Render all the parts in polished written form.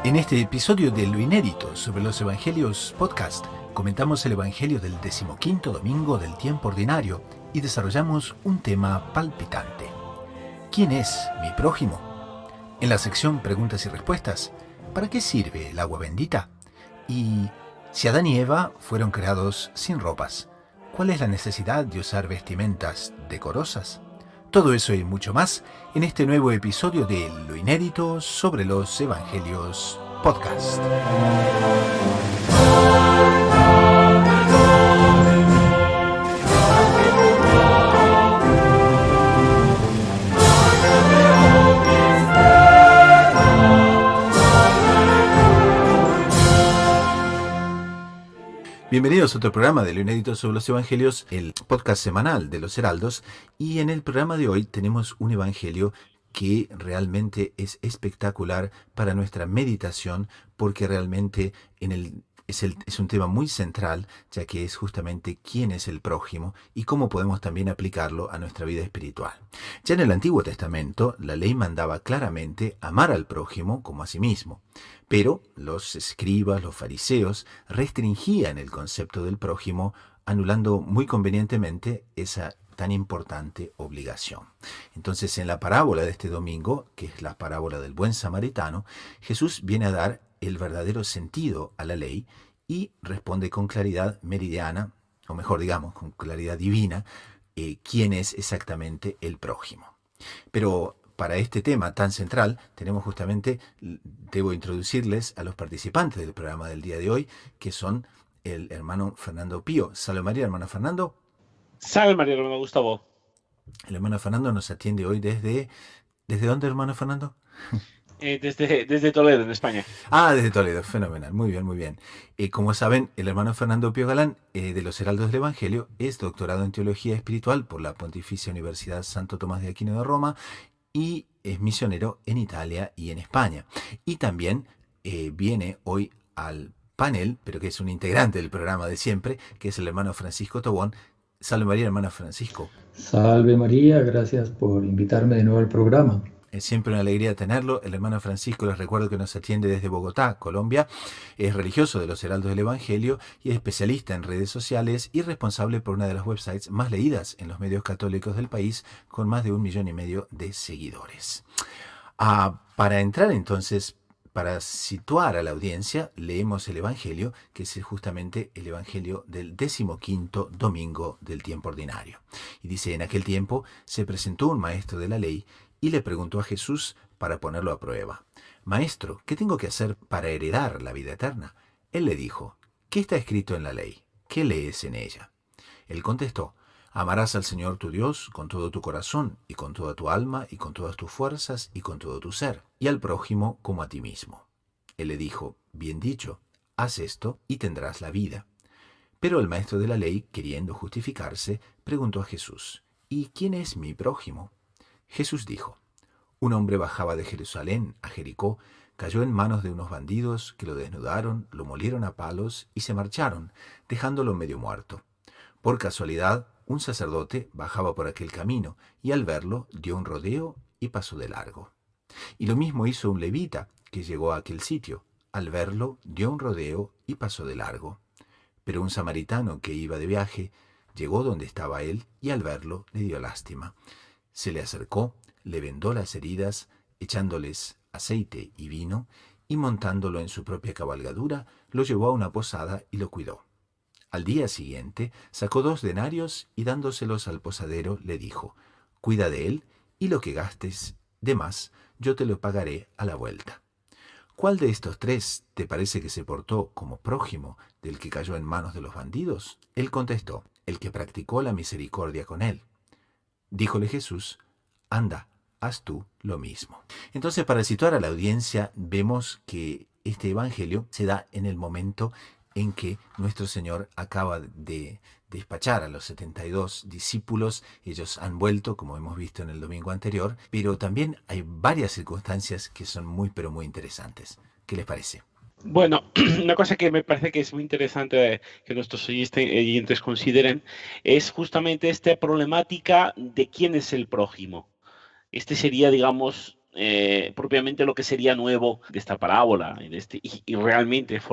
En este episodio de Lo Inédito sobre los Evangelios Podcast, comentamos el Evangelio del 15º domingo del tiempo ordinario y desarrollamos un tema palpitante. ¿Quién es mi prójimo? En la sección Preguntas y Respuestas, ¿para qué sirve el agua bendita? Y si Adán y Eva fueron creados sin ropas, ¿cuál es la necesidad de usar vestimentas decorosas? Todo eso y mucho más en este nuevo episodio de Lo Inédito sobre los Evangelios Podcast. Bienvenidos a otro programa de Lo Inédito sobre los Evangelios, el podcast semanal de los Heraldos, y en el programa de hoy tenemos un evangelio que realmente es espectacular para nuestra meditación, porque realmente es un tema muy central, ya que es justamente quién es el prójimo y cómo podemos también aplicarlo a nuestra vida espiritual. Ya en el Antiguo Testamento, la ley mandaba claramente amar al prójimo como a sí mismo, pero los escribas, los fariseos, restringían el concepto del prójimo, anulando muy convenientemente esa tan importante obligación. Entonces, en la parábola de este domingo, que es la parábola del buen samaritano, Jesús viene a dar el verdadero sentido a la ley y responde con claridad meridiana, o mejor digamos, con claridad divina, quién es exactamente el prójimo. Pero para este tema tan central, debo introducirles a los participantes del programa del día de hoy, que son el hermano Fernando Pío. Salve María, hermano Fernando. Salve María, hermano Gustavo. El hermano Fernando nos atiende hoy ¿Desde dónde, hermano Fernando? Desde Toledo, en España. Desde Toledo, fenomenal, muy bien, muy bien. Como saben, el hermano Fernando Pío Galán, de los Heraldos del Evangelio, es doctorado en Teología Espiritual por la Pontificia Universidad Santo Tomás de Aquino de Roma y es misionero en Italia y en España. Y también viene hoy al panel, pero que es un integrante del programa de siempre, que es el hermano Francisco Tobón. Salve María, hermano Francisco. Salve María, gracias por invitarme de nuevo al programa. Es siempre una alegría tenerlo. El hermano Francisco, les recuerdo que nos atiende desde Bogotá, Colombia. Es religioso de los Heraldos del Evangelio y es especialista en redes sociales y responsable por una de las websites más leídas en los medios católicos del país, con más de 1,5 millones de seguidores. Para entrar entonces, para situar a la audiencia, leemos el Evangelio, que es justamente el Evangelio del 15º domingo del tiempo ordinario. Y dice: en aquel tiempo se presentó un maestro de la ley y le preguntó a Jesús para ponerlo a prueba: Maestro, ¿qué tengo que hacer para heredar la vida eterna? Él le dijo: ¿qué está escrito en la ley? ¿Qué lees en ella? Él contestó: amarás al Señor tu Dios con todo tu corazón, y con toda tu alma, y con todas tus fuerzas, y con todo tu ser, y al prójimo como a ti mismo. Él le dijo: bien dicho, haz esto y tendrás la vida. Pero el maestro de la ley, queriendo justificarse, preguntó a Jesús: ¿y quién es mi prójimo? Jesús dijo: un hombre bajaba de Jerusalén a Jericó, cayó en manos de unos bandidos que lo desnudaron, lo molieron a palos y se marcharon, dejándolo medio muerto. Por casualidad, un sacerdote bajaba por aquel camino y al verlo dio un rodeo y pasó de largo. Y lo mismo hizo un levita que llegó a aquel sitio. Al verlo dio un rodeo y pasó de largo. Pero un samaritano que iba de viaje llegó donde estaba él y al verlo le dio lástima. Se le acercó, le vendó las heridas, echándoles aceite y vino, y montándolo en su propia cabalgadura, lo llevó a una posada y lo cuidó. Al día siguiente sacó 2 denarios y dándoselos al posadero le dijo: cuida de él, y lo que gastes de más yo te lo pagaré a la vuelta. ¿Cuál de estos 3 te parece que se portó como prójimo del que cayó en manos de los bandidos? Él contestó: el que practicó la misericordia con él. Díjole Jesús: anda, haz tú lo mismo. Entonces, para situar a la audiencia, vemos que este evangelio se da en el momento en que nuestro Señor acaba de despachar a los 72 discípulos. Ellos han vuelto, como hemos visto en el domingo anterior, pero también hay varias circunstancias que son muy, pero muy interesantes. ¿Qué les parece? Bueno, una cosa que me parece que es muy interesante que nuestros oyentes consideren es justamente esta problemática de quién es el prójimo. Este sería, digamos, propiamente lo que sería nuevo de esta parábola y realmente es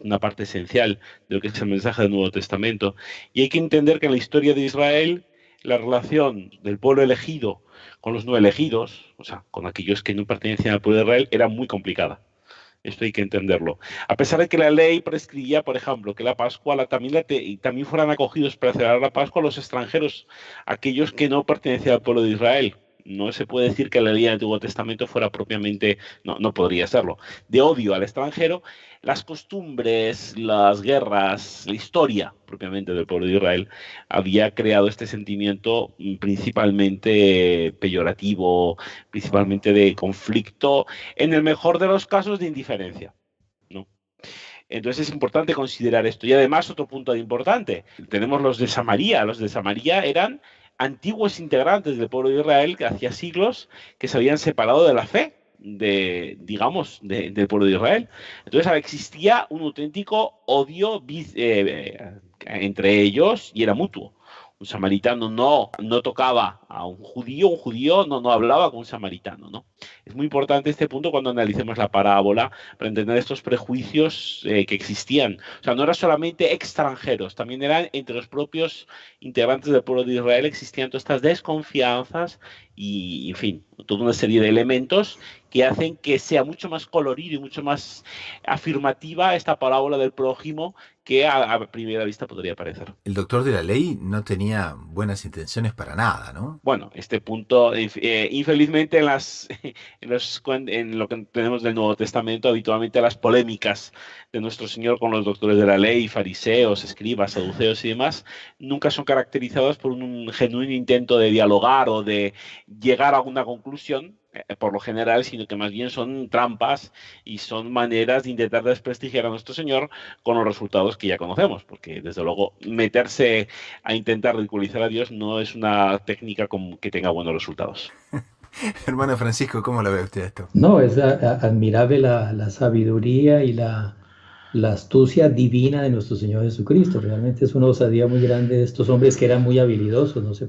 una parte esencial de lo que es el mensaje del Nuevo Testamento. Y hay que entender que en la historia de Israel la relación del pueblo elegido con los no elegidos, o sea, con aquellos que no pertenecían al pueblo de Israel, era muy complicada. Esto hay que entenderlo. A pesar de que la ley prescribía, por ejemplo, que la Pascua también fueran acogidos para celebrar la Pascua los extranjeros, aquellos que no pertenecían al pueblo de Israel. No se puede decir que la ley del Antiguo Testamento fuera propiamente, no podría serlo, de odio al extranjero. Las costumbres, las guerras, la historia propiamente del pueblo de Israel había creado este sentimiento principalmente peyorativo, principalmente de conflicto, en el mejor de los casos de indiferencia, ¿no? Entonces es importante considerar esto. Y además, otro punto importante, tenemos los de Samaria. Los de Samaria eran antiguos integrantes del pueblo de Israel que hacía siglos que se habían separado de la fe del pueblo de Israel. Entonces existía un auténtico odio entre ellos y era mutuo. Un samaritano no tocaba a un judío no hablaba con un samaritano, ¿no? Es muy importante este punto cuando analicemos la parábola para entender estos prejuicios que existían. O sea, no eran solamente extranjeros, también eran entre los propios integrantes del pueblo de Israel, existían todas estas desconfianzas y, en fin, toda una serie de elementos que hacen que sea mucho más colorido y mucho más afirmativa esta parábola del prójimo que a primera vista podría parecer. El doctor de la ley no tenía buenas intenciones para nada, ¿no? Bueno, este punto, infelizmente en lo que tenemos del Nuevo Testamento, habitualmente las polémicas de nuestro Señor con los doctores de la ley, fariseos, escribas, saduceos y demás, nunca son caracterizadas por un genuino intento de dialogar o de llegar a una conclusión, por lo general, sino que más bien son trampas y son maneras de intentar desprestigiar a nuestro Señor con los resultados que ya conocemos, porque desde luego meterse a intentar ridiculizar a Dios no es una técnica que tenga buenos resultados. Hermano Francisco, ¿cómo lo ve usted esto? No, es admirable la sabiduría y la astucia divina de nuestro Señor Jesucristo. Realmente es una osadía muy grande de estos hombres que eran muy habilidosos, no se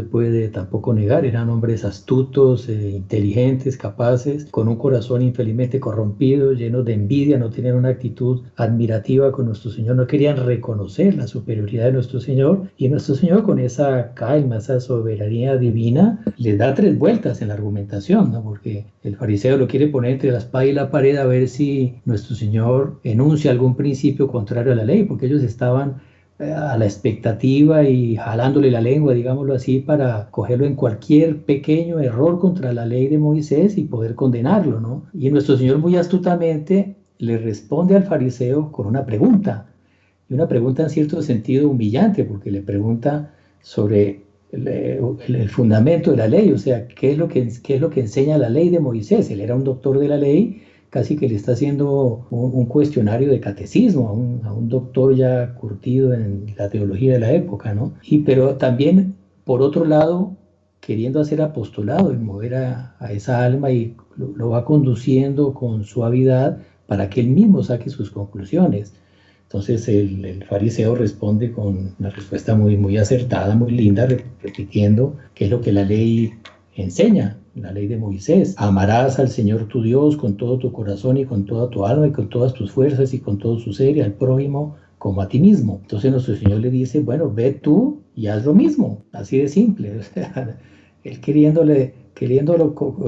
puede tampoco negar, eran hombres astutos, inteligentes, capaces, con un corazón infelizmente corrompido, llenos de envidia, no tenían una actitud admirativa con nuestro Señor, no querían reconocer la superioridad de nuestro Señor, y nuestro Señor con esa calma, esa soberanía divina, les da 3 vueltas en la argumentación, ¿no? Porque el fariseo lo quiere poner entre la espada y la pared a ver si nuestro Señor enuncia algún principio contrario a la ley, porque ellos estaban a la expectativa y jalándole la lengua, digámoslo así, para cogerlo en cualquier pequeño error contra la ley de Moisés y poder condenarlo, ¿no? Y nuestro Señor muy astutamente le responde al fariseo con una pregunta, y una pregunta en cierto sentido humillante, porque le pregunta sobre el fundamento de la ley, o sea, ¿qué es lo que enseña la ley de Moisés? Él era un doctor de la ley, casi que le está haciendo un cuestionario de catecismo a un doctor ya curtido en la teología de la época, ¿no? Pero también, por otro lado, queriendo hacer apostolado y mover a esa alma y lo va conduciendo con suavidad para que él mismo saque sus conclusiones. Entonces el fariseo responde con una respuesta muy, muy acertada, muy linda, repitiendo qué es lo que la ley enseña, la ley de Moisés. Amarás al Señor tu Dios con todo tu corazón y con toda tu alma y con todas tus fuerzas y con todo su ser, y al prójimo como a ti mismo. Entonces nuestro Señor le dice, bueno, ve tú y haz lo mismo, así de simple. O sea, él queriéndolo,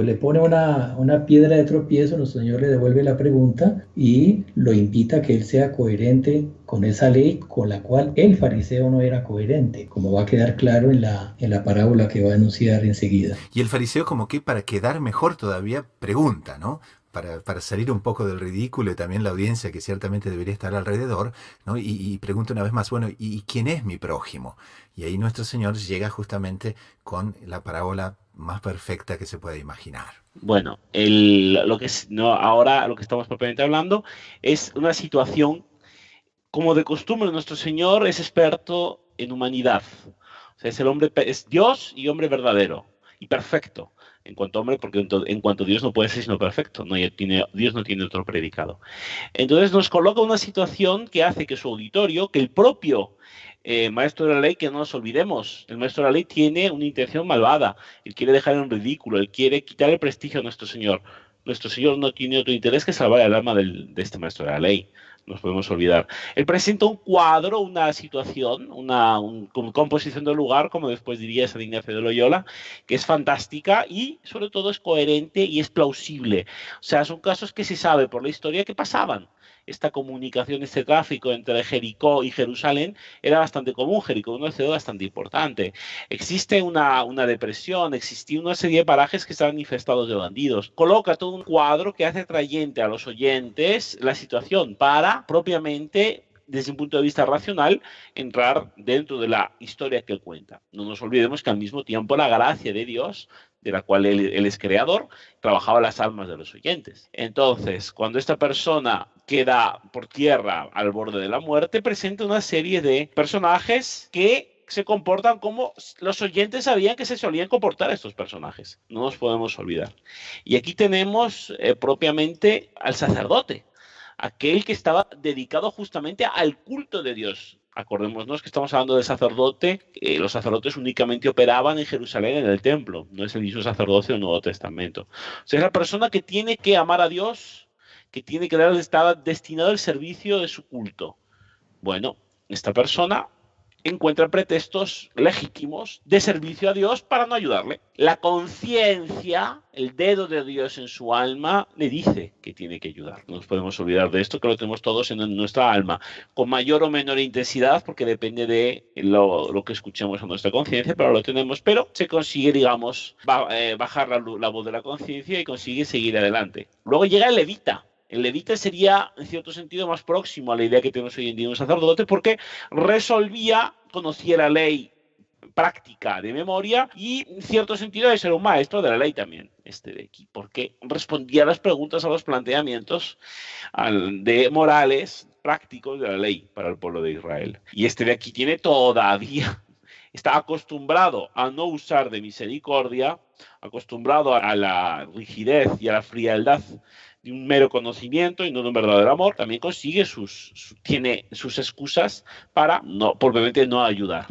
le pone una piedra de tropiezo, nuestro Señor le devuelve la pregunta y lo invita a que él sea coherente con esa ley con la cual el fariseo no era coherente, como va a quedar claro en la parábola que va a anunciar enseguida. Y el fariseo, como que para quedar mejor todavía, pregunta, ¿no? Para salir un poco del ridículo y también la audiencia que ciertamente debería estar alrededor, ¿no? Y pregunta una vez más, bueno, ¿y quién es mi prójimo? Y ahí nuestro Señor llega justamente con la parábola más perfecta que se puede imaginar. Bueno, ahora lo que estamos propiamente hablando es una situación, como de costumbre, nuestro Señor es experto en humanidad. O sea, es Dios y hombre verdadero y perfecto. En cuanto a hombre, porque en cuanto a Dios no puede ser sino perfecto, Dios no tiene otro predicado. Entonces nos coloca una situación que hace que su auditorio, que el propio maestro de la ley, que no nos olvidemos, el maestro de la ley tiene una intención malvada, él quiere dejar en ridículo, él quiere quitar el prestigio a nuestro Señor. Nuestro Señor no tiene otro interés que salvar el alma de este maestro de la ley. Nos podemos olvidar. Él presenta un cuadro, una situación, una composición del lugar, como después diría San Ignacio de Loyola, que es fantástica y sobre todo es coherente y es plausible. O sea, son casos que se sabe por la historia que pasaban. Esta comunicación, este tráfico entre Jericó y Jerusalén era bastante común. Jericó es una ciudad bastante importante. Existe una depresión, existía una serie de parajes que estaban infestados de bandidos. Coloca todo un cuadro que hace atrayente a los oyentes la situación para propiamente, desde un punto de vista racional, entrar dentro de la historia que él cuenta. No nos olvidemos que al mismo tiempo la gracia de Dios, de la cual él es creador, trabajaba las almas de los oyentes. Entonces, cuando esta persona queda por tierra al borde de la muerte, presenta una serie de personajes que se comportan como los oyentes sabían que se solían comportar estos personajes. No nos podemos olvidar. Y aquí tenemos propiamente al sacerdote, aquel que estaba dedicado justamente al culto de Dios. Acordémonos que estamos hablando del sacerdote. Los sacerdotes únicamente operaban en Jerusalén, en el templo. No es el mismo sacerdocio del Nuevo Testamento. O sea, es la persona que tiene que amar a Dios, que tiene que estar destinado al servicio de su culto. Bueno, esta persona encuentra pretextos legítimos de servicio a Dios para no ayudarle. La conciencia, el dedo de Dios en su alma, le dice que tiene que ayudar. No nos podemos olvidar de esto, que lo tenemos todos en nuestra alma, con mayor o menor intensidad, porque depende de lo que escuchemos a nuestra conciencia, pero lo tenemos. Pero se consigue, digamos, bajar la voz de la conciencia y consigue seguir adelante. Luego llega el levita. El levita sería, en cierto sentido, más próximo a la idea que tenemos hoy en día de un sacerdote, porque conocía la ley práctica de memoria y, en cierto sentido, de ser un maestro de la ley también, de aquí, porque respondía a las preguntas, a los planteamientos de morales prácticos de la ley para el pueblo de Israel. Y de aquí está acostumbrado a no usar de misericordia, acostumbrado a la rigidez y a la frialdad de un mero conocimiento y no de un verdadero amor, también tiene sus excusas para probablemente no ayudar.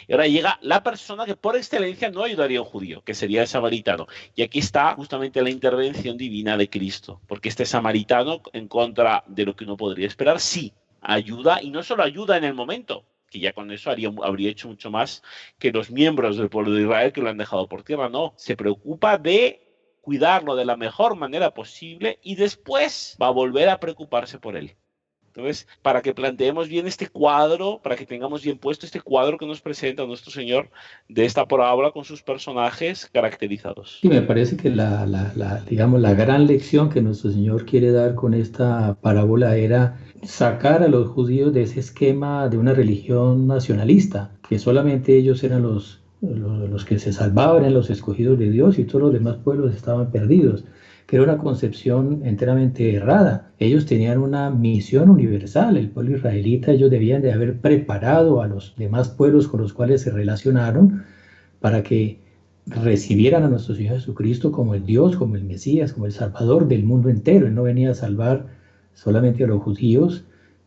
Y ahora llega la persona que por excelencia no ayudaría a un judío, que sería el samaritano. Y aquí está justamente la intervención divina de Cristo, porque este samaritano, en contra de lo que uno podría esperar, sí ayuda, y no solo ayuda en el momento, que ya con eso habría hecho mucho más que los miembros del pueblo de Israel que lo han dejado por tierra. No, se preocupa de cuidarlo de la mejor manera posible y después va a volver a preocuparse por él. Entonces, para que planteemos bien este cuadro, para que tengamos bien puesto este cuadro que nos presenta nuestro Señor de esta parábola con sus personajes caracterizados. Sí, me parece que digamos, la gran lección que nuestro Señor quiere dar con esta parábola era sacar a los judíos de ese esquema de una religión nacionalista, que solamente ellos eran los que se salvaban, eran los escogidos de Dios y todos los demás pueblos estaban perdidos, que era una concepción enteramente errada. Ellos tenían una misión universal, el pueblo israelita, ellos debían de haber preparado a los demás pueblos con los cuales se relacionaron para que recibieran a nuestro Señor Jesucristo como el Dios, como el Mesías, como el Salvador del mundo entero. Él no venía a salvar solamente a los judíos,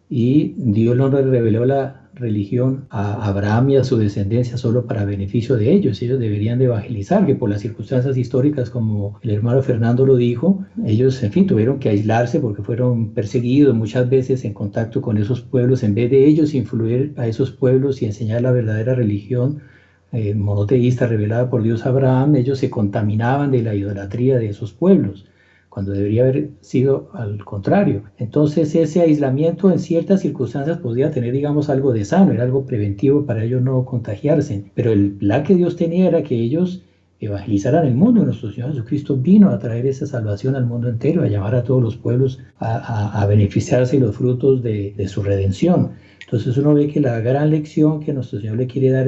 y Dios no le reveló la religión a Abraham y a su descendencia solo para beneficio de ellos. Ellos deberían de evangelizar, que por las circunstancias históricas, como el hermano Fernando lo dijo, ellos, en fin, tuvieron que aislarse porque fueron perseguidos muchas veces en contacto con esos pueblos. En vez de ellos influir a esos pueblos y enseñar la verdadera religión monoteísta revelada por Dios a Abraham, ellos se contaminaban de la idolatría de esos pueblos, cuando debería haber sido al contrario. Entonces ese aislamiento en ciertas circunstancias podía tener, digamos, algo de sano, era algo preventivo para ellos no contagiarse, pero el plan que Dios tenía era que ellos evangelizaran el mundo. Nuestro Señor Jesucristo vino a traer esa salvación al mundo entero, a llamar a todos los pueblos a beneficiarse de los frutos de su redención. Entonces uno ve que la gran lección que nuestro Señor le quiere dar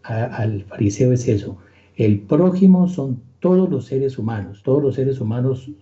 al fariseo es eso: el prójimo son todos los seres humanos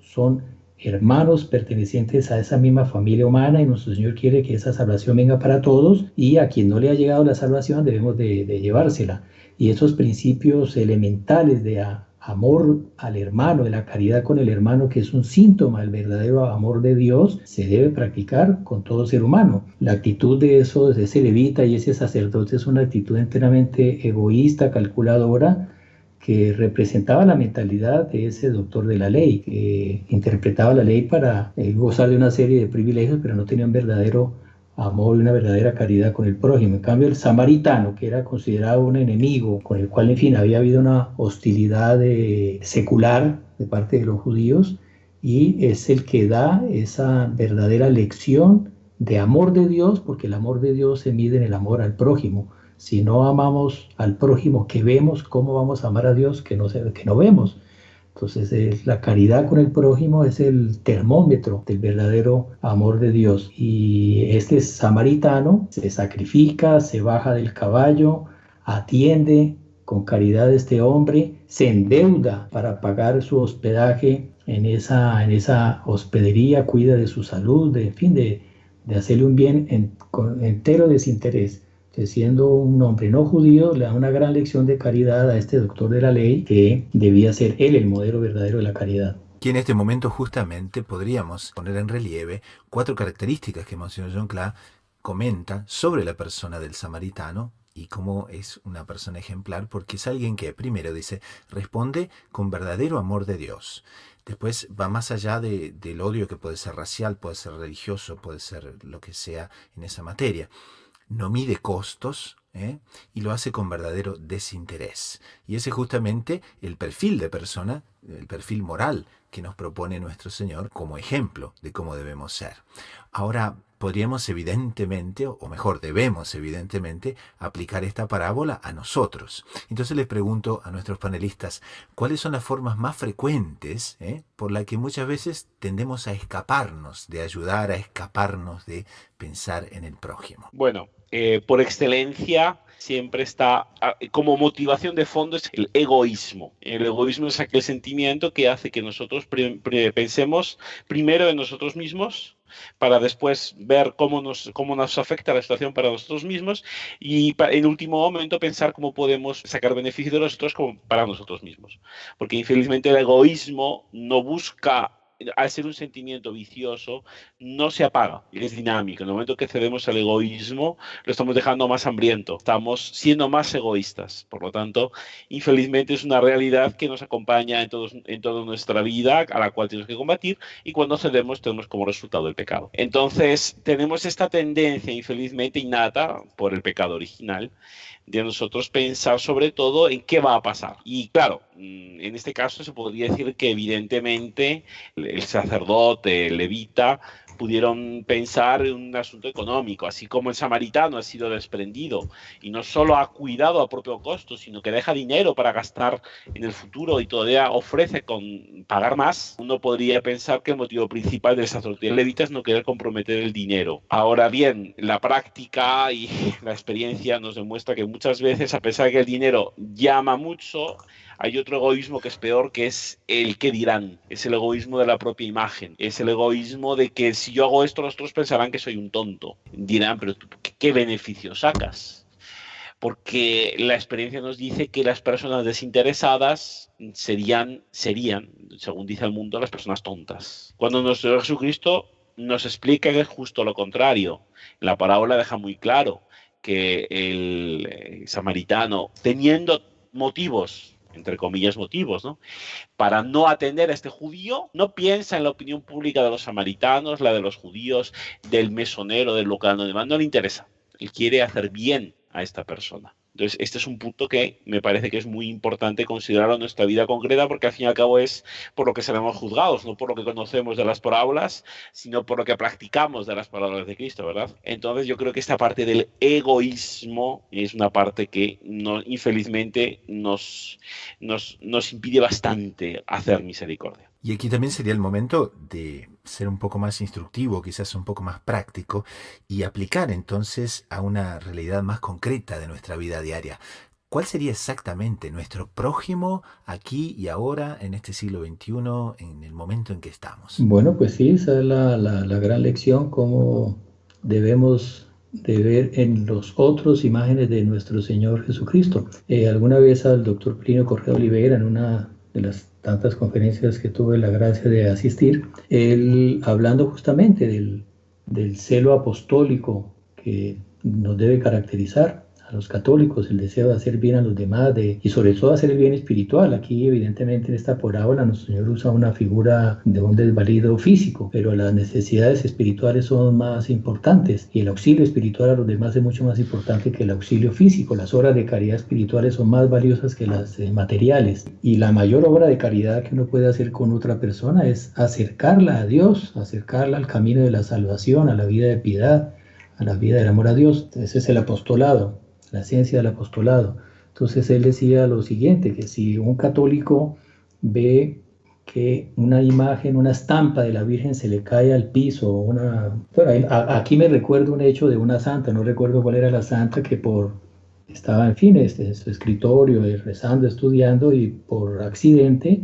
son hermanos pertenecientes a esa misma familia humana, y nuestro Señor quiere que esa salvación venga para todos, y a quien no le ha llegado la salvación debemos de llevársela. Y esos principios elementales de amor al hermano, de la caridad con el hermano, que es un síntoma del verdadero amor de Dios, se debe practicar con todo ser humano. La actitud de ese levita y ese sacerdote es una actitud enteramente egoísta, calculadora, que representaba la mentalidad de ese doctor de la ley, que interpretaba la ley para gozar de una serie de privilegios, pero no tenía un verdadero amor y una verdadera caridad con el prójimo. En cambio, el samaritano, que era considerado un enemigo, con el cual, en fin, había habido una hostilidad secular de parte de los judíos, y es el que da esa verdadera lección de amor de Dios, porque el amor de Dios se mide en el amor al prójimo. Si no amamos al prójimo que vemos, ¿cómo vamos a amar a Dios que no vemos? Entonces, la caridad con el prójimo es el termómetro del verdadero amor de Dios. Y este samaritano se sacrifica, se baja del caballo, atiende con caridad a este hombre, se endeuda para pagar su hospedaje en esa hospedería, cuida de su salud, de hacerle un bien con entero desinterés. Siendo un hombre no judío, le da una gran lección de caridad a este doctor de la ley, que debía ser él el modelo verdadero de la caridad. Y en este momento justamente podríamos poner en relieve 4 características que Monseñor John Cla comenta sobre la persona del samaritano y cómo es una persona ejemplar, porque es alguien que, primero dice, responde con verdadero amor de Dios. Después va más allá del odio, que puede ser racial, puede ser religioso, puede ser lo que sea en esa materia. No mide costos, y lo hace con verdadero desinterés. Y ese es justamente el perfil de persona, el perfil moral que nos propone nuestro Señor como ejemplo de cómo debemos ser. Ahora, podríamos evidentemente, o mejor, debemos evidentemente, aplicar esta parábola a nosotros. Entonces les pregunto a nuestros panelistas, ¿cuáles son las formas más frecuentes por las que muchas veces tendemos a escaparnos de ayudar, a escaparnos de pensar en el prójimo? Bueno, por excelencia siempre está como motivación de fondo es el egoísmo. El egoísmo es aquel sentimiento que hace que nosotros pensemos primero en nosotros mismos, para después ver cómo nos afecta la situación para nosotros mismos y en último momento pensar cómo podemos sacar beneficio de nosotros como para nosotros mismos. Porque infelizmente el egoísmo no busca, al ser un sentimiento vicioso, no se apaga, es dinámico. En el momento que cedemos al egoísmo, lo estamos dejando más hambriento, estamos siendo más egoístas. Por lo tanto, infelizmente es una realidad que nos acompaña en toda nuestra vida, a la cual tenemos que combatir, y cuando cedemos tenemos como resultado el pecado. Entonces, tenemos esta tendencia, infelizmente innata por el pecado original, de nosotros pensar sobre todo en qué va a pasar. Y claro, en este caso se podría decir que evidentemente el sacerdote, el levita, pudieron pensar en un asunto económico, así como el samaritano ha sido desprendido y no solo ha cuidado a propio costo, sino que deja dinero para gastar en el futuro y todavía ofrece con pagar más. Uno podría pensar que el motivo principal del sacerdote levita es no querer comprometer el dinero. Ahora bien, la práctica y la experiencia nos demuestra que muchas veces, a pesar de que el dinero llama mucho, hay otro egoísmo que es peor, que es el que dirán. Es el egoísmo de la propia imagen. Es el egoísmo de que si yo hago esto, los otros pensarán que soy un tonto. Dirán, pero ¿tú qué beneficio sacas? Porque la experiencia nos dice que las personas desinteresadas serían, según dice el mundo, las personas tontas. Cuando nuestro Señor Jesucristo nos explica que es justo lo contrario. La parábola deja muy claro que el samaritano, teniendo motivos, entre comillas motivos, ¿no?, para no atender a este judío, no piensa en la opinión pública de los samaritanos, la de los judíos, del mesonero, del local, no le interesa. Él quiere hacer bien a esta persona. Entonces, este es un punto que me parece que es muy importante considerarlo en nuestra vida concreta, porque al fin y al cabo es por lo que seremos juzgados, no por lo que conocemos de las parábolas, sino por lo que practicamos de las palabras de Cristo, ¿verdad? Entonces, yo creo que esta parte del egoísmo es una parte que infelizmente nos impide bastante hacer misericordia. Y aquí también sería el momento de ser un poco más instructivo, quizás un poco más práctico, y aplicar entonces a una realidad más concreta de nuestra vida diaria. ¿Cuál sería exactamente nuestro prójimo aquí y ahora, en este siglo XXI, en el momento en que estamos? Bueno, pues sí, esa es la gran lección, cómo debemos de ver en los otros imágenes de nuestro Señor Jesucristo. Alguna vez al doctor Plinio Correa Olivera, en una de las tantas conferencias que tuve la gracia de asistir, él hablando justamente del celo apostólico que nos debe caracterizar a los católicos, el deseo de hacer bien a los demás y sobre todo hacer el bien espiritual. Aquí evidentemente en esta parábola nuestro Señor usa una figura de un desvalido físico, pero las necesidades espirituales son más importantes y el auxilio espiritual a los demás es mucho más importante que el auxilio físico. Las obras de caridad espirituales son más valiosas que las materiales, y la mayor obra de caridad que uno puede hacer con otra persona es acercarla a Dios, acercarla al camino de la salvación, a la vida de piedad, a la vida del amor a Dios. Ese es el apostolado, la ciencia del apostolado. Entonces él decía lo siguiente, que si un católico ve que una imagen, una estampa de la Virgen se le cae al piso, aquí me recuerdo un hecho de una santa, no recuerdo cuál era la santa, que estaba en fin, en su escritorio, rezando, estudiando, y por accidente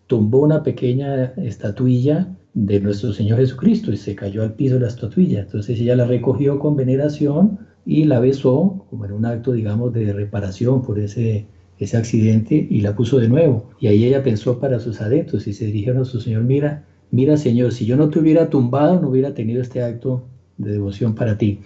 tumbó una pequeña estatuilla de nuestro Señor Jesucristo y se cayó al piso la estatuilla. Entonces ella la recogió con veneración y la besó como en un acto, digamos, de reparación por ese accidente, y la puso de nuevo. Y ahí ella pensó para sus adeptos y se dirigieron a su Señor: mira, Señor, si yo no te hubiera tumbado, no hubiera tenido este acto de devoción para ti.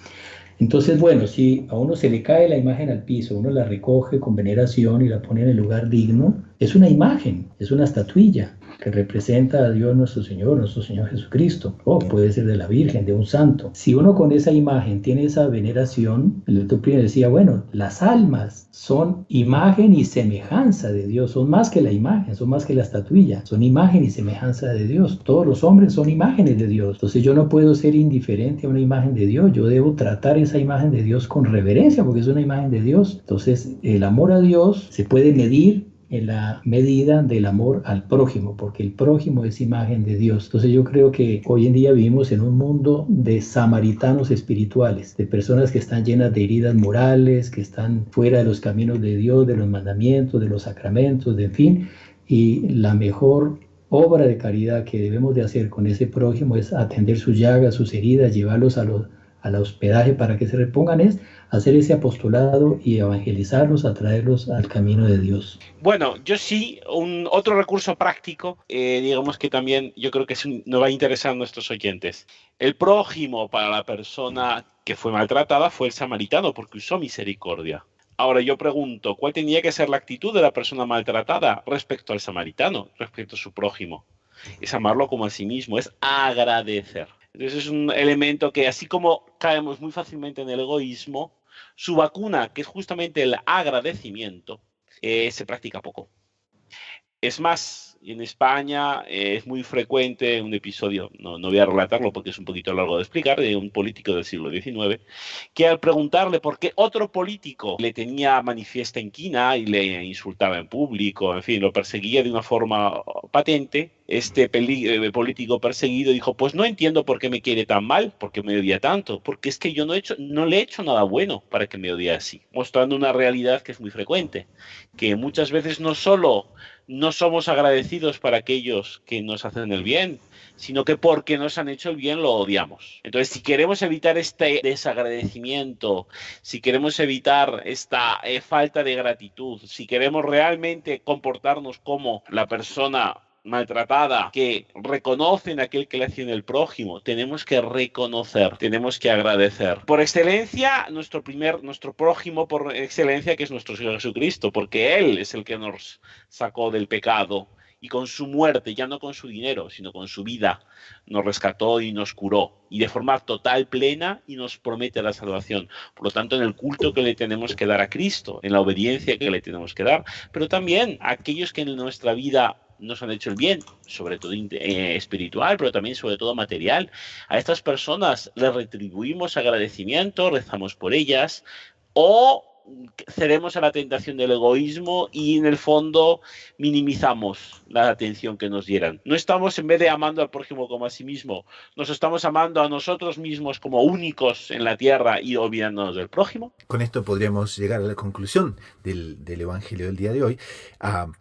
Entonces, bueno, si a uno se le cae la imagen al piso, uno la recoge con veneración y la pone en el lugar digno, es una imagen, es una estatuilla que representa a Dios nuestro Señor Jesucristo, o puede ser de la Virgen, de un santo. Si uno con esa imagen tiene esa veneración, el doctor Primo decía, bueno, las almas son imagen y semejanza de Dios, son más que la imagen, son más que la estatuilla, son imagen y semejanza de Dios. Todos los hombres son imágenes de Dios. Entonces yo no puedo ser indiferente a una imagen de Dios, yo debo tratar esa imagen de Dios con reverencia, porque es una imagen de Dios. Entonces el amor a Dios se puede medir en la medida del amor al prójimo, porque el prójimo es imagen de Dios. Entonces yo creo que hoy en día vivimos en un mundo de samaritanos espirituales, de personas que están llenas de heridas morales, que están fuera de los caminos de Dios, de los mandamientos, de los sacramentos, en fin, y la mejor obra de caridad que debemos de hacer con ese prójimo es atender sus llagas, sus heridas, llevarlos al hospedaje para que se repongan, es hacer ese apostolado y evangelizarlos, atraerlos al camino de Dios. Bueno, yo sí, otro recurso práctico, digamos que también yo creo que nos va a interesar a nuestros oyentes. El prójimo para la persona que fue maltratada fue el samaritano, porque usó misericordia. Ahora yo pregunto, ¿cuál tenía que ser la actitud de la persona maltratada respecto al samaritano, respecto a su prójimo? Es amarlo como a sí mismo, es agradecer. Entonces es un elemento que, así como caemos muy fácilmente en el egoísmo, su vacuna, que es justamente el agradecimiento, se practica poco. Es más, en España es muy frecuente un episodio, no voy a relatarlo porque es un poquito largo de explicar, de un político del siglo XIX, que al preguntarle por qué otro político le tenía manifiesta inquina y le insultaba en público, en fin, lo perseguía de una forma patente, este político perseguido dijo, pues no entiendo por qué me quiere tan mal, por qué me odia tanto, porque es que yo no le he hecho nada bueno para que me odie así, mostrando una realidad que es muy frecuente, que muchas veces no solo no somos agradecidos para aquellos que nos hacen el bien, sino que porque nos han hecho el bien lo odiamos. Entonces, si queremos evitar este desagradecimiento, si queremos evitar esta falta de gratitud, si queremos realmente comportarnos como la persona maltratada, que reconocen a aquel que le hacen el prójimo, tenemos que reconocer, tenemos que agradecer. Por excelencia, nuestro prójimo por excelencia, que es nuestro Señor Jesucristo, porque Él es el que nos sacó del pecado y con su muerte, ya no con su dinero, sino con su vida, nos rescató y nos curó, y de forma total, plena, y nos promete la salvación. Por lo tanto, en el culto que le tenemos que dar a Cristo, en la obediencia que le tenemos que dar, pero también a aquellos que en nuestra vida nos han hecho el bien, sobre todo espiritual, pero también sobre todo material. A estas personas les retribuimos agradecimiento, rezamos por ellas, o cedemos a la tentación del egoísmo y en el fondo minimizamos la atención que nos dieran. No estamos, en vez de amando al prójimo como a sí mismo, nos estamos amando a nosotros mismos como únicos en la tierra y olvidándonos del prójimo. Con esto podríamos llegar a la conclusión del Evangelio del día de hoy.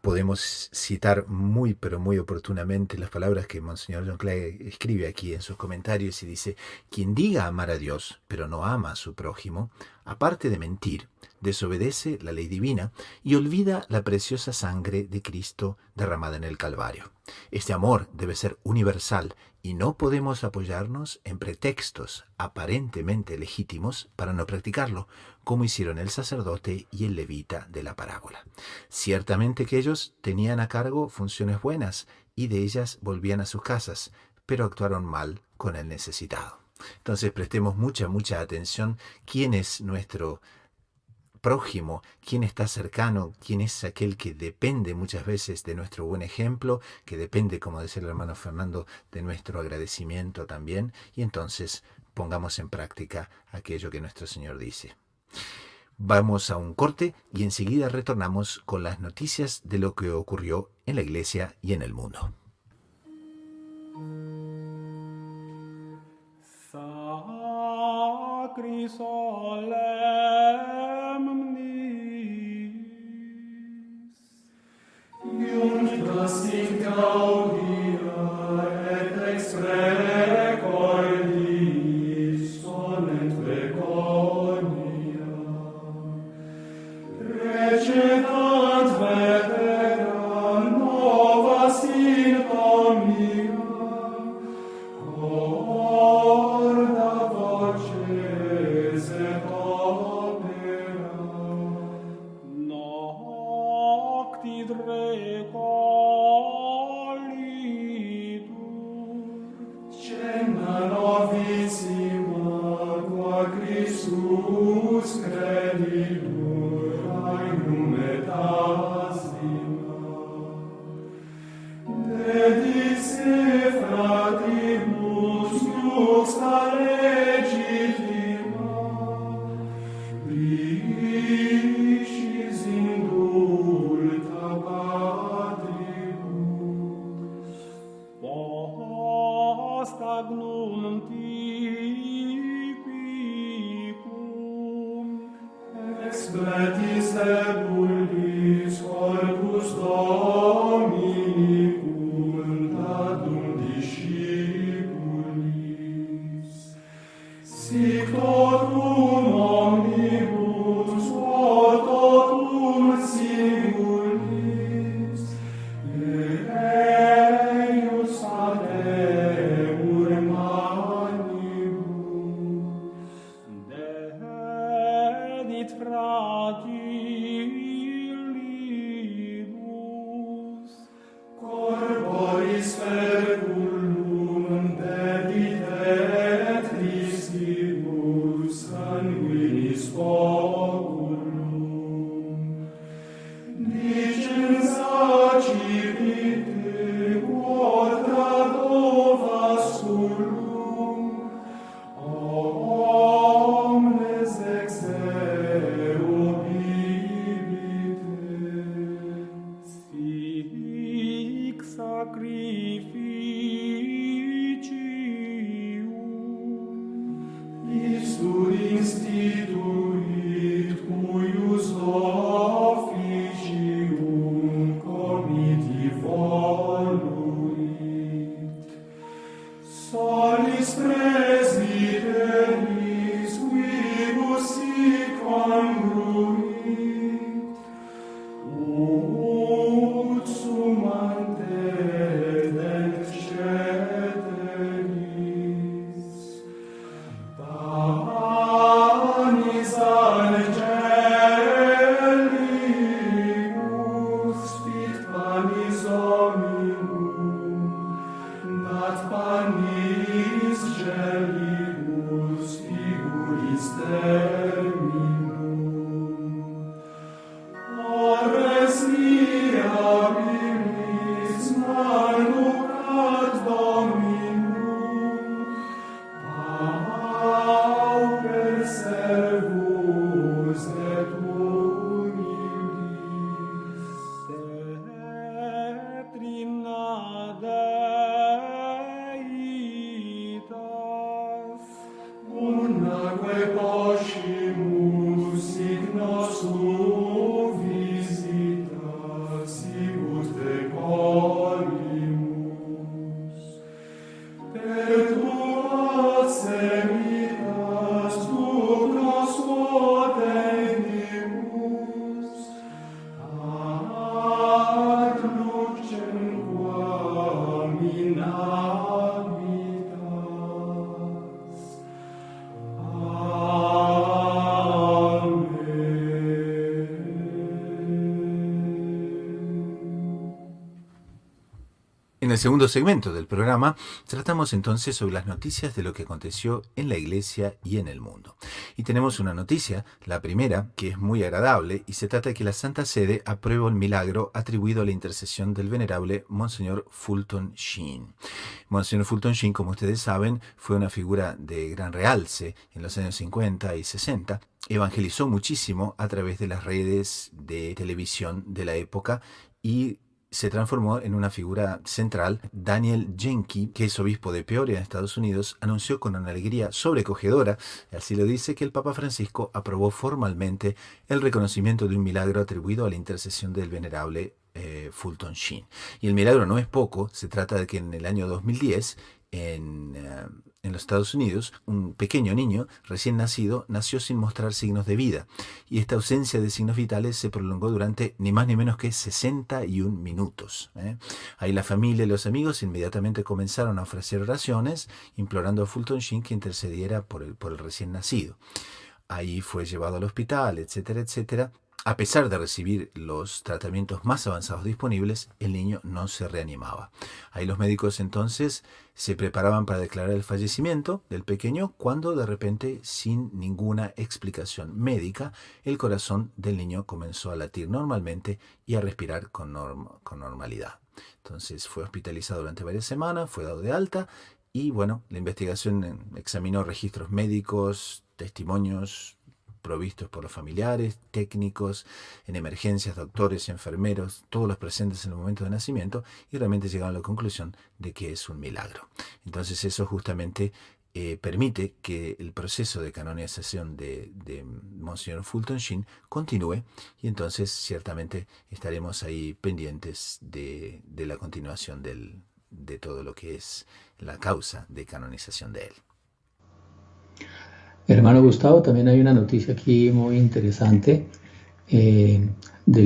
Podemos citar muy, pero muy oportunamente las palabras que Monseñor John Clay escribe aquí en sus comentarios y dice: quien diga amar a Dios, pero no ama a su prójimo, aparte de mentir, desobedece la ley divina y olvida la preciosa sangre de Cristo derramada en el Calvario. Este amor debe ser universal y no podemos apoyarnos en pretextos aparentemente legítimos para no practicarlo, como hicieron el sacerdote y el levita de la parábola. Ciertamente que ellos tenían a cargo funciones buenas y de ellas volvían a sus casas, pero actuaron mal con el necesitado. Entonces prestemos mucha atención quién es nuestro prójimo, quién está cercano, quién es aquel que depende muchas veces de nuestro buen ejemplo, que depende, como decía el hermano Fernando, de nuestro agradecimiento también, y entonces pongamos en práctica aquello que nuestro Señor dice. Vamos a un corte y enseguida retornamos con las noticias de lo que ocurrió en la iglesia y en el mundo. Sacri solemnis iunt prosit gaudia et expre cordis sonet preconia precedat vetera novas in omnia corda voces et opera noctis recollitur cena novissima qua Christus creditur ainum et asima dedice fratibus justa legitima vicis indulta patribus post agnum tipicum ex bletis ebullis corpus Dominicum dadum discipulis sic totum omnibus totum singulis eius ademur manibus dedit fragilibus corporis ferculum dedit et riscibus sanguinis populum dicens accipite quod tradova sulum omnes ex eo bibite sic sacrificium istur instituit cuius officium comiti voluit solis presbyteris quibus sic congruit ut sumante dent ceteris panis angelius fit panis hominum dat panis gelibus figuris terminum ores mirabilis manucat Dominum pauper servus et humilis tetrina deitas unaque poscimus signos visitas sigus decorimus per tuas semitas tu nos potendimus el segundo segmento del programa tratamos entonces sobre las noticias de lo que aconteció en la iglesia y en el mundo. Y tenemos una noticia, la primera, que es muy agradable, y se trata de que la Santa Sede aprueba el milagro atribuido a la intercesión del venerable Monseñor Fulton Sheen. Monseñor Fulton Sheen, como ustedes saben, fue una figura de gran realce en los años 50 y 60. Evangelizó muchísimo a través de las redes de televisión de la época y se transformó en una figura central. Daniel Jenke, que es obispo de Peoria en Estados Unidos, anunció con una alegría sobrecogedora, así lo dice, que el Papa Francisco aprobó formalmente el reconocimiento de un milagro atribuido a la intercesión del venerable Fulton Sheen. Y el milagro no es poco, se trata de que en el año 2010, en los Estados Unidos, un pequeño niño recién nacido nació sin mostrar signos de vida, y esta ausencia de signos vitales se prolongó durante ni más ni menos que 61 minutos. Ahí la familia y los amigos inmediatamente comenzaron a ofrecer oraciones, implorando a Fulton Sheen que intercediera por el recién nacido. Ahí fue llevado al hospital, etcétera, etcétera. A pesar de recibir los tratamientos más avanzados disponibles, el niño no se reanimaba. Ahí los médicos entonces se preparaban para declarar el fallecimiento del pequeño cuando de repente, sin ninguna explicación médica, el corazón del niño comenzó a latir normalmente y a respirar con normalidad. Entonces fue hospitalizado durante varias semanas, fue dado de alta y bueno, la investigación examinó registros médicos, testimonios provistos por los familiares, técnicos, en emergencias, doctores, enfermeros, todos los presentes en el momento de nacimiento, y realmente llegaron a la conclusión de que es un milagro. Entonces eso justamente permite que el proceso de canonización de Monseñor Fulton Sheen continúe, y entonces ciertamente estaremos ahí pendientes de la continuación de todo lo que es la causa de canonización de él. Hermano Gustavo, también hay una noticia aquí muy interesante de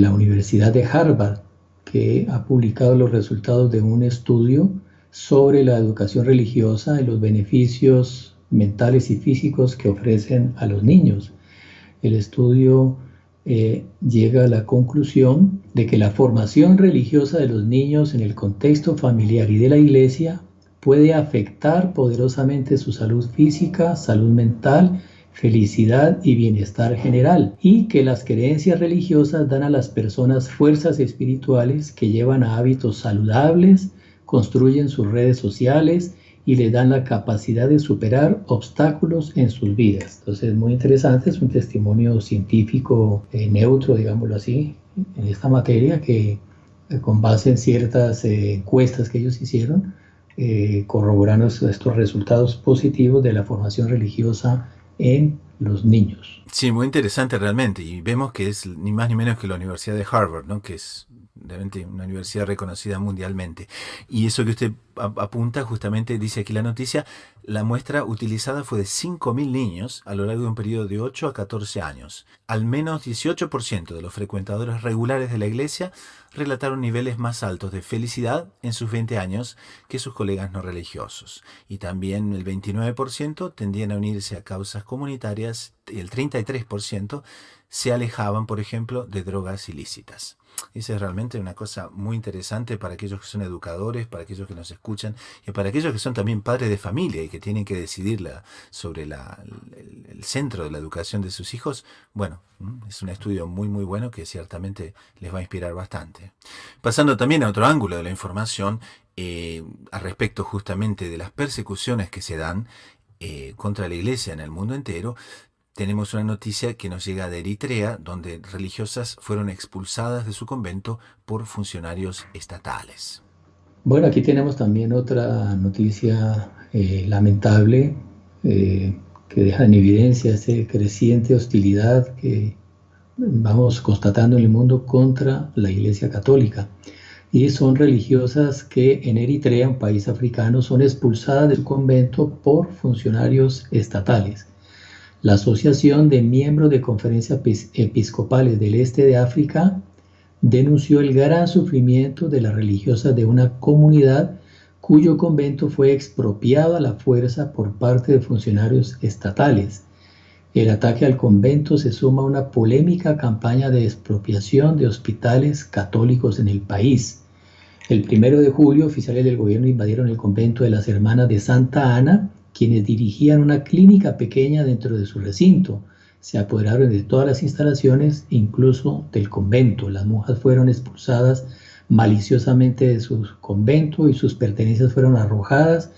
la Universidad de Harvard, que ha publicado los resultados de un estudio sobre la educación religiosa y los beneficios mentales y físicos que ofrecen a los niños. El estudio llega a la conclusión de que la formación religiosa de los niños en el contexto familiar y de la iglesia puede afectar poderosamente su salud física, salud mental, felicidad y bienestar general, y que las creencias religiosas dan a las personas fuerzas espirituales que llevan a hábitos saludables, construyen sus redes sociales y les dan la capacidad de superar obstáculos en sus vidas. Entonces, muy interesante, es un testimonio científico neutro, digámoslo así, en esta materia, que con base en ciertas encuestas que ellos hicieron, corroborando estos resultados positivos de la formación religiosa en los niños. Sí, muy interesante realmente, y vemos que es ni más ni menos que la Universidad de Harvard, ¿no? Que es realmente una universidad reconocida mundialmente. Y eso que usted apunta, justamente dice aquí la noticia, la muestra utilizada fue de 5.000 niños a lo largo de un periodo de 8 a 14 años. Al menos 18% de los frecuentadores regulares de la iglesia relataron niveles más altos de felicidad en sus 20 años que sus colegas no religiosos. Y también el 29% tendían a unirse a causas comunitarias y el 33% se alejaban, por ejemplo, de drogas ilícitas. Esa es realmente una cosa muy interesante para aquellos que son educadores, para aquellos que nos escuchan y para aquellos que son también padres de familia y que tienen que decidir sobre el centro de la educación de sus hijos. Bueno, es un estudio muy muy bueno que ciertamente les va a inspirar bastante. Pasando también a otro ángulo de la información, al respecto justamente de las persecuciones que se dan contra la iglesia en el mundo entero, tenemos una noticia que nos llega de Eritrea, donde religiosas fueron expulsadas de su convento por funcionarios estatales. Bueno, aquí tenemos también otra noticia lamentable que deja en evidencia esta creciente hostilidad que vamos constatando en el mundo contra la Iglesia Católica. Y son religiosas que en Eritrea, un país africano, son expulsadas del convento por funcionarios estatales. La Asociación de Miembros de Conferencias Episcopales del Este de África denunció el gran sufrimiento de las religiosas de una comunidad cuyo convento fue expropiado a la fuerza por parte de funcionarios estatales. El ataque al convento se suma a una polémica campaña de expropiación de hospitales católicos en el país. El 1 de julio, oficiales del gobierno invadieron el convento de las Hermanas de Santa Ana, quienes dirigían una clínica pequeña dentro de su recinto. Se apoderaron de todas las instalaciones, incluso del convento. Las monjas fueron expulsadas maliciosamente de su convento y sus pertenencias fueron arrojadas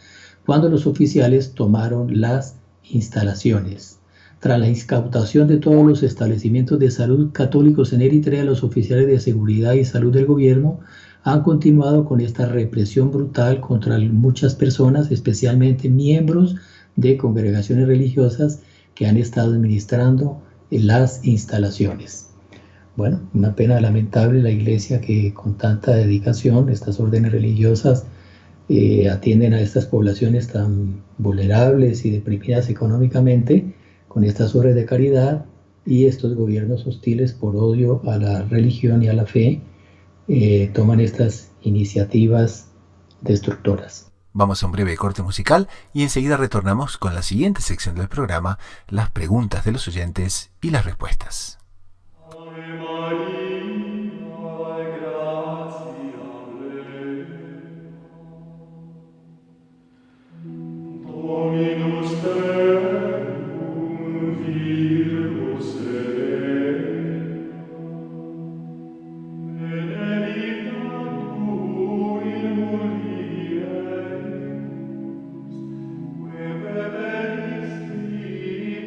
cuando los oficiales tomaron las instalaciones. Tras la incautación de todos los establecimientos de salud católicos en Eritrea, los oficiales de seguridad y salud del gobierno han continuado con esta represión brutal contra muchas personas, especialmente miembros de congregaciones religiosas que han estado administrando las instalaciones. Bueno, una pena lamentable la iglesia que con tanta dedicación, estas órdenes religiosas, atienden a estas poblaciones tan vulnerables y deprimidas económicamente con estas obras de caridad, y estos gobiernos hostiles por odio a la religión y a la fe toman estas iniciativas destructoras. Vamos a un breve corte musical y enseguida retornamos con la siguiente sección del programa, las preguntas de los oyentes y las respuestas. Ave Maria, gratia plena, Dominus tecum, Virgo sereno, benedicta tu in mulieribus, quae benedicti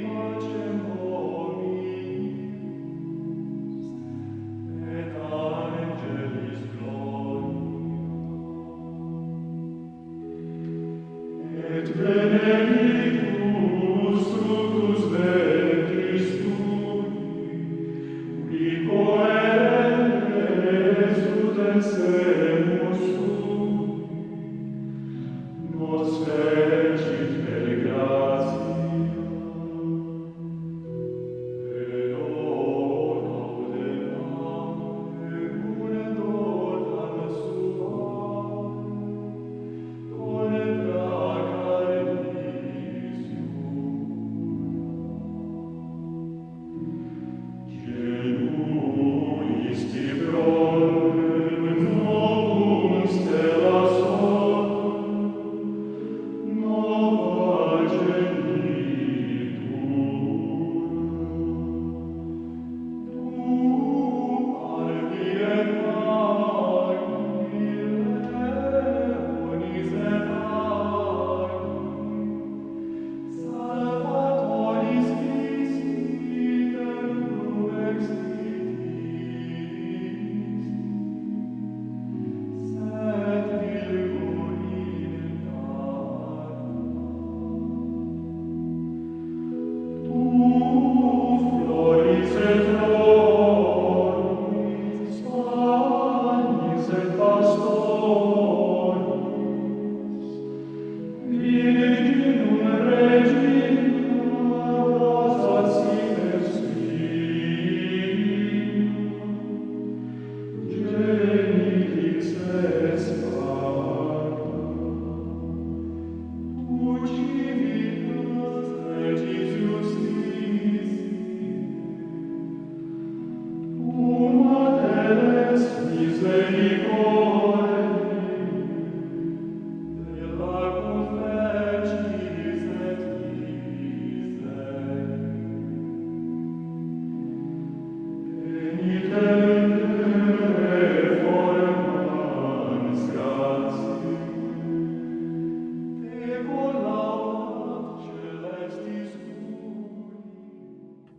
pacem hominis, et angelis gloria. Et benedictus fructus ventris tui, qui coeres ut in semus sui, nos fecit per gratia, et laudeam dotam suam, contra carnisium. Genuis tibrem novum stella sol, nova genitur. Tu parvi et magni, leonis et agni, salvatoris viscitem extitis, sed Virgo in tu floris et floris, spagnis et pastoris, Virginum Regina, rosat siper spina, genitrix et Spagna, tu civitas regis justitia, tu materes misericordiae, de lacus vecis et miseria. Penitente formans gratiae, te collaudat celestis Curi.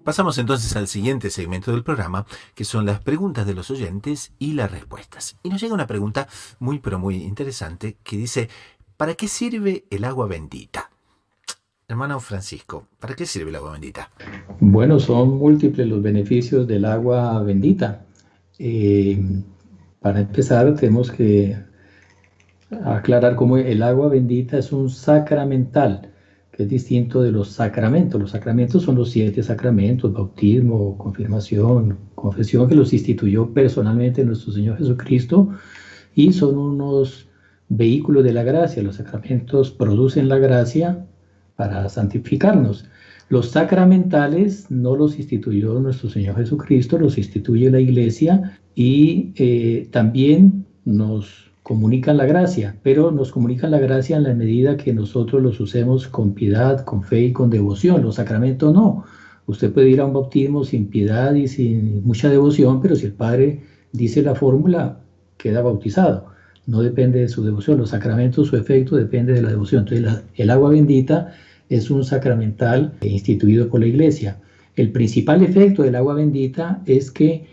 Pasamos entonces al siguiente segmento del programa, que son las preguntas de los oyentes y las respuestas. Y nos llega una pregunta muy pero muy interesante que dice, ¿para qué sirve el agua bendita? Hermano Francisco, ¿para qué sirve el agua bendita? Bueno, son múltiples los beneficios del agua bendita. Para empezar, tenemos que aclarar cómo el agua bendita es un sacramental, que es distinto de los sacramentos. Los sacramentos son los 7 sacramentos: bautismo, confirmación, confesión, que los instituyó personalmente nuestro Señor Jesucristo, y son unos vehículos de la gracia. Los sacramentos producen la gracia para santificarnos. Los sacramentales no los instituyó nuestro Señor Jesucristo, los instituye la Iglesia, y también nos comunican la gracia, pero nos comunican la gracia en la medida que nosotros los usemos con piedad, con fe y con devoción. Los sacramentos no. Usted puede ir a un bautismo sin piedad y sin mucha devoción, pero si el padre dice la fórmula, queda bautizado. No depende de su devoción. Los sacramentos, su efecto depende de la devoción. Entonces, el agua bendita es un sacramental instituido por la Iglesia. El principal efecto del agua bendita es que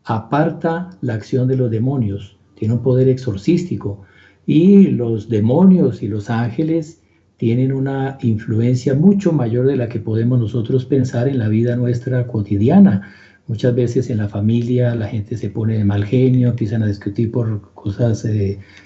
aparta la acción de los demonios, tiene un poder exorcístico y los demonios y los ángeles tienen una influencia mucho mayor de la que podemos nosotros pensar en la vida nuestra cotidiana. Muchas veces en la familia la gente se pone de mal genio, empiezan a discutir por cosas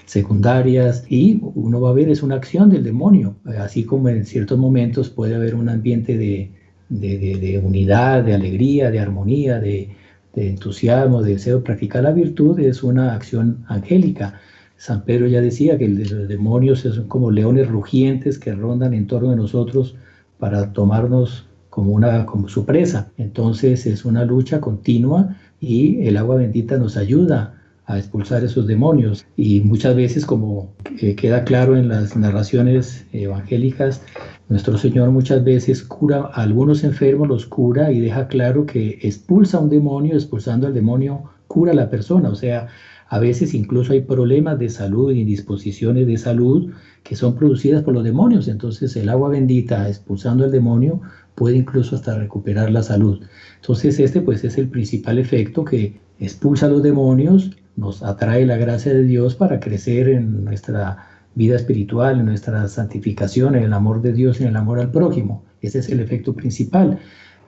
secundarias y uno va a ver es una acción del demonio, así como en ciertos momentos puede haber un ambiente de unidad, de alegría, de armonía, de entusiasmo, de deseo de practicar la virtud, es una acción angélica. San Pedro ya decía que los demonios son como leones rugientes que rondan en torno de nosotros para tomarnos como su presa. Entonces es una lucha continua y el agua bendita nos ayuda a expulsar esos demonios. Y muchas veces, como queda claro en las narraciones evangélicas, nuestro Señor muchas veces cura a algunos enfermos, los cura y deja claro que expulsa un demonio, expulsando al demonio cura a la persona. O sea, a veces incluso hay problemas de salud, indisposiciones de salud que son producidas por los demonios. Entonces el agua bendita expulsando al demonio puede incluso hasta recuperar la salud. Entonces este pues es el principal efecto, que expulsa a los demonios, nos atrae la gracia de Dios para crecer en nuestra vida espiritual, en nuestra santificación, en el amor de Dios y en el amor al prójimo. Ese es el efecto principal.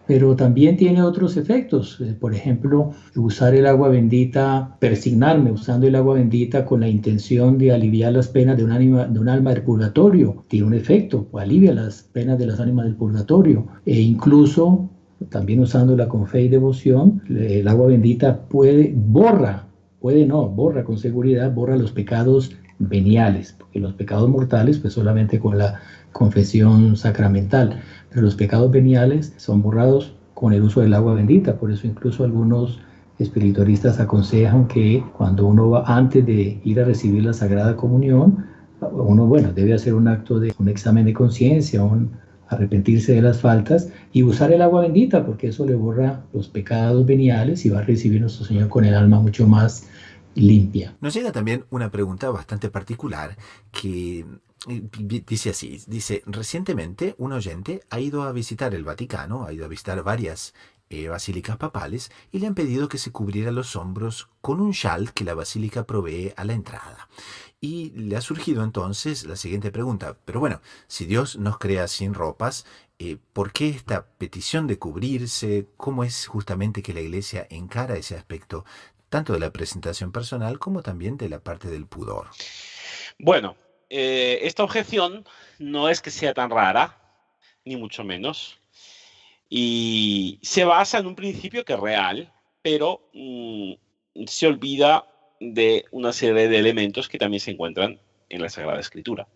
Pero también tiene otros efectos. Por ejemplo, usar el agua bendita, persignarme usando el agua bendita con la intención de aliviar las penas de un alma del purgatorio. Tiene un efecto, alivia las penas de las ánimas del purgatorio. E incluso, también usándola con fe y devoción, el agua bendita borra con seguridad, borra los pecados veniales, porque los pecados mortales, pues solamente con la confesión sacramental, pero los pecados veniales son borrados con el uso del agua bendita. Por eso incluso algunos espiritualistas aconsejan que cuando uno va, antes de ir a recibir la Sagrada Comunión, uno, debe hacer un acto de un examen de conciencia, arrepentirse de las faltas y usar el agua bendita, porque eso le borra los pecados veniales y va a recibir nuestro Señor con el alma mucho más limpia. Nos llega también una pregunta bastante particular que dice así, recientemente un oyente ha ido a visitar el Vaticano, ha ido a visitar varias basílicas papales y le han pedido que se cubriera los hombros con un chal que la basílica provee a la entrada. Y le ha surgido entonces la siguiente pregunta, pero bueno, si Dios nos crea sin ropas, ¿por qué esta petición de cubrirse? ¿Cómo es justamente que la Iglesia encara ese aspecto, tanto de la presentación personal como también de la parte del pudor? Bueno, esta objeción no es que sea tan rara, ni mucho menos, y se basa en un principio que es real, pero se olvida de una serie de elementos que también se encuentran en la Sagrada Escritura.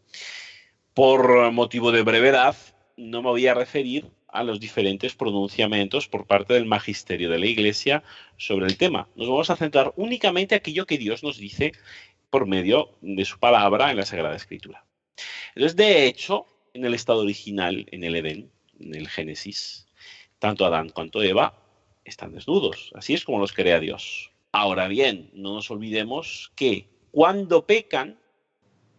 Por motivo de brevedad, no me voy a referir a los diferentes pronunciamientos por parte del magisterio de la Iglesia sobre el tema. Nos vamos a centrar únicamente en aquello que Dios nos dice por medio de su palabra en la Sagrada Escritura. Entonces, de hecho, en el estado original, en el Edén, en el Génesis, tanto Adán cuanto Eva están desnudos. Así es como los crea Dios. Ahora bien, no nos olvidemos que cuando pecan,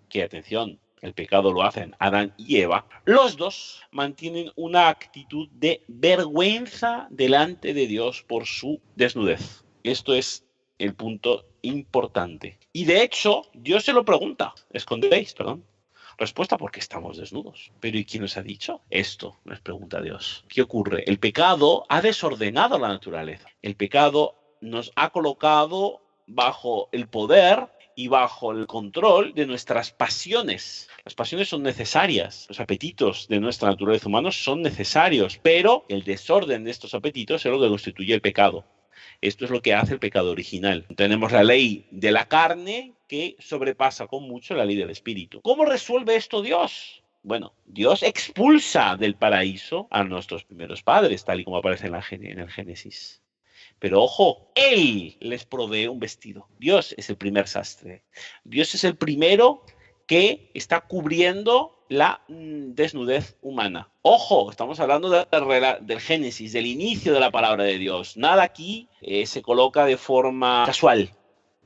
que atención, el pecado lo hacen Adán y Eva, los dos mantienen una actitud de vergüenza delante de Dios por su desnudez. Esto es el punto importante. Y de hecho, Dios se lo pregunta. Escondéis, perdón. Respuesta, porque estamos desnudos. Pero ¿y quién nos ha dicho esto? Nos pregunta Dios. ¿Qué ocurre? El pecado ha desordenado la naturaleza. El pecado nos ha colocado bajo el poder y bajo el control de nuestras pasiones. Las pasiones son necesarias, los apetitos de nuestra naturaleza humana son necesarios, pero el desorden de estos apetitos es lo que constituye el pecado. Esto es lo que hace el pecado original. Tenemos la ley de la carne que sobrepasa con mucho la ley del espíritu. ¿Cómo resuelve esto Dios? Bueno, Dios expulsa del paraíso a nuestros primeros padres, tal y como aparece en el Génesis. Pero ojo, Él les provee un vestido. Dios es el primer sastre. Dios es el primero que está cubriendo la desnudez humana. Ojo, estamos hablando del Génesis, del inicio de la palabra de Dios. Nada aquí se coloca de forma casual.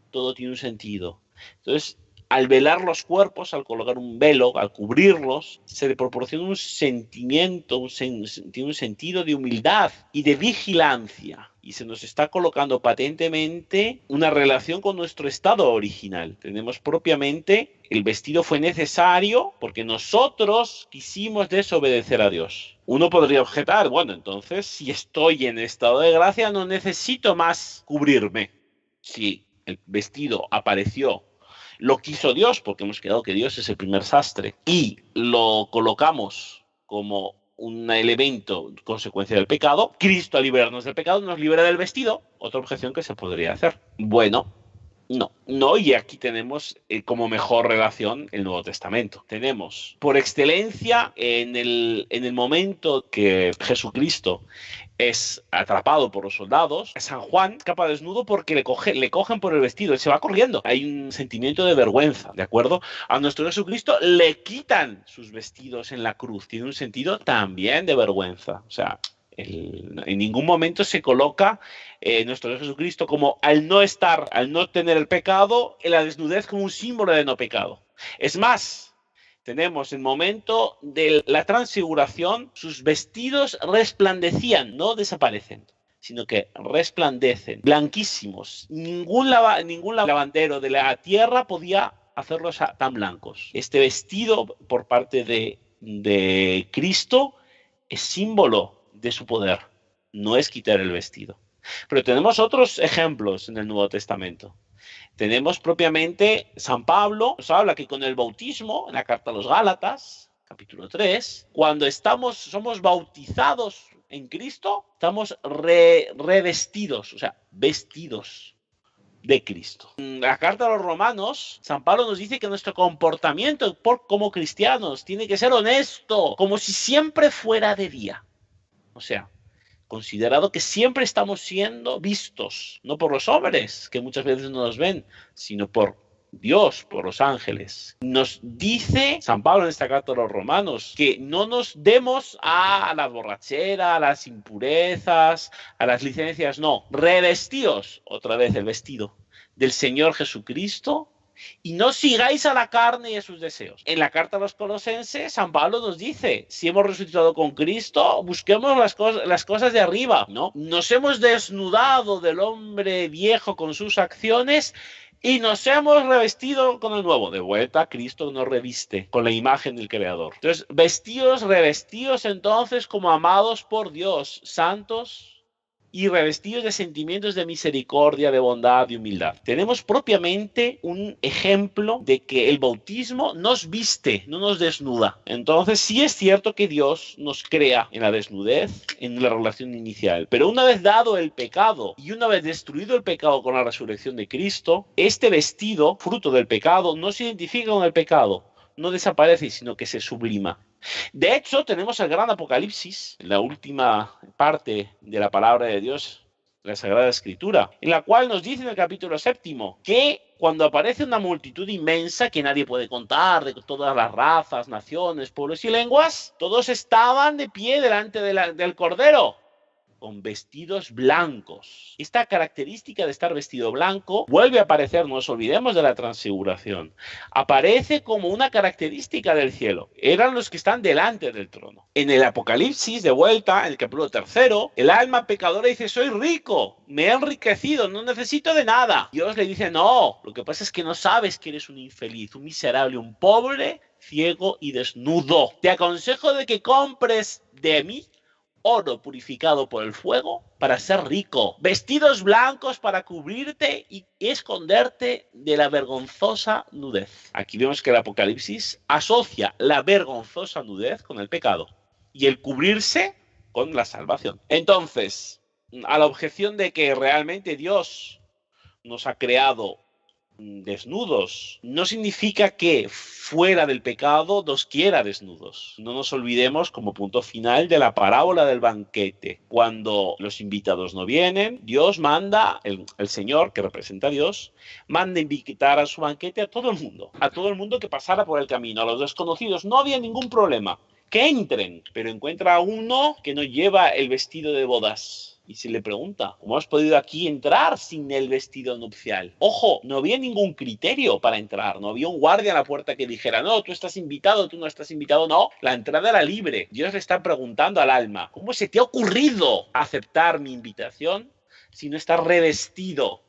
Todo tiene un sentido. Entonces, al velar los cuerpos, al colocar un velo, al cubrirlos, se le proporciona un sentimiento, tiene un sentido de humildad y de vigilancia. Y se nos está colocando patentemente una relación con nuestro estado original. Tenemos propiamente, el vestido fue necesario porque nosotros quisimos desobedecer a Dios. Uno podría objetar, bueno, entonces, si estoy en estado de gracia, no necesito más cubrirme. Si el vestido apareció, lo quiso Dios, porque hemos quedado que Dios es el primer sastre, y lo colocamos como un elemento consecuencia del pecado, Cristo al liberarnos del pecado nos libera del vestido. Otra objeción que se podría hacer. Bueno, no, y aquí tenemos como mejor relación el Nuevo Testamento. Tenemos, por excelencia, en el momento que Jesucristo es atrapado por los soldados, San Juan escapa desnudo porque le cogen por el vestido, él se va corriendo. Hay un sentimiento de vergüenza, ¿de acuerdo? A nuestro Jesucristo le quitan sus vestidos en la cruz, tiene un sentido también de vergüenza. O sea, en ningún momento se coloca nuestro Jesucristo como al no tener el pecado, en la desnudez como un símbolo de no pecado. Es más, tenemos el momento de la transfiguración, sus vestidos resplandecían, no desaparecen, sino que resplandecen, blanquísimos. Ningún lavandero de la tierra podía hacerlos tan blancos. Este vestido por parte de Cristo es símbolo de su poder, no es quitar el vestido. Pero tenemos otros ejemplos en el Nuevo Testamento. Tenemos propiamente San Pablo, nos habla que con el bautismo, en la carta a los Gálatas, capítulo 3, cuando somos bautizados en Cristo, estamos revestidos, o sea, vestidos de Cristo. En la carta a los Romanos, San Pablo nos dice que nuestro comportamiento como cristianos tiene que ser honesto, como si siempre fuera de día. O sea, considerado que siempre estamos siendo vistos, no por los hombres, que muchas veces no nos ven, sino por Dios, por los ángeles. Nos dice San Pablo en esta carta a los Romanos que no nos demos a la borrachera, a las impurezas, a las licencias, no, revestíos otra vez el vestido del Señor Jesucristo y no sigáis a la carne y a sus deseos. En la carta a los Colosenses, San Pablo nos dice, si hemos resucitado con Cristo, busquemos las cosas de arriba, ¿no? Nos hemos desnudado del hombre viejo con sus acciones y nos hemos revestido con el nuevo. De vuelta, Cristo nos reviste con la imagen del Creador. Entonces, revestidos entonces como amados por Dios, santos y revestidos de sentimientos de misericordia, de bondad y humildad. Tenemos propiamente un ejemplo de que el bautismo nos viste, no nos desnuda. Entonces, sí es cierto que Dios nos crea en la desnudez, en la relación inicial. Pero una vez dado el pecado y una vez destruido el pecado con la resurrección de Cristo, este vestido, fruto del pecado, no se identifica con el pecado, no desaparece, sino que se sublima. De hecho, tenemos el gran Apocalipsis, la última parte de la palabra de Dios, la Sagrada Escritura, en la cual nos dice en el capítulo 7 que cuando aparece una multitud inmensa que nadie puede contar, de todas las razas, naciones, pueblos y lenguas, todos estaban de pie delante del Cordero, con vestidos blancos. Esta característica de estar vestido blanco vuelve a aparecer, no nos olvidemos de la transfiguración. Aparece como una característica del cielo. Eran los que están delante del trono. En el Apocalipsis, de vuelta, en el capítulo 3, el alma pecadora dice, soy rico, me he enriquecido, no necesito de nada. Dios le dice, no, lo que pasa es que no sabes que eres un infeliz, un miserable, un pobre, ciego y desnudo. Te aconsejo de que compres de mí oro purificado por el fuego para ser rico, vestidos blancos para cubrirte y esconderte de la vergonzosa nudez. Aquí vemos que el Apocalipsis asocia la vergonzosa nudez con el pecado y el cubrirse con la salvación. Entonces, a la objeción de que realmente Dios nos ha creado desnudos, no significa que fuera del pecado nos quiera desnudos. No nos olvidemos como punto final de la parábola del banquete. Cuando los invitados no vienen, Dios manda, el Señor, que representa a Dios, manda invitar a su banquete a todo el mundo que pasara por el camino. A los desconocidos no había ningún problema, que entren, pero encuentra a uno que no lleva el vestido de bodas. Y se le pregunta, ¿cómo has podido aquí entrar sin el vestido nupcial? Ojo, no había ningún criterio para entrar, no había un guardia a la puerta que dijera, no, tú estás invitado, tú no estás invitado, no, la entrada era libre. Dios le está preguntando al alma, ¿cómo se te ha ocurrido aceptar mi invitación si no estás revestido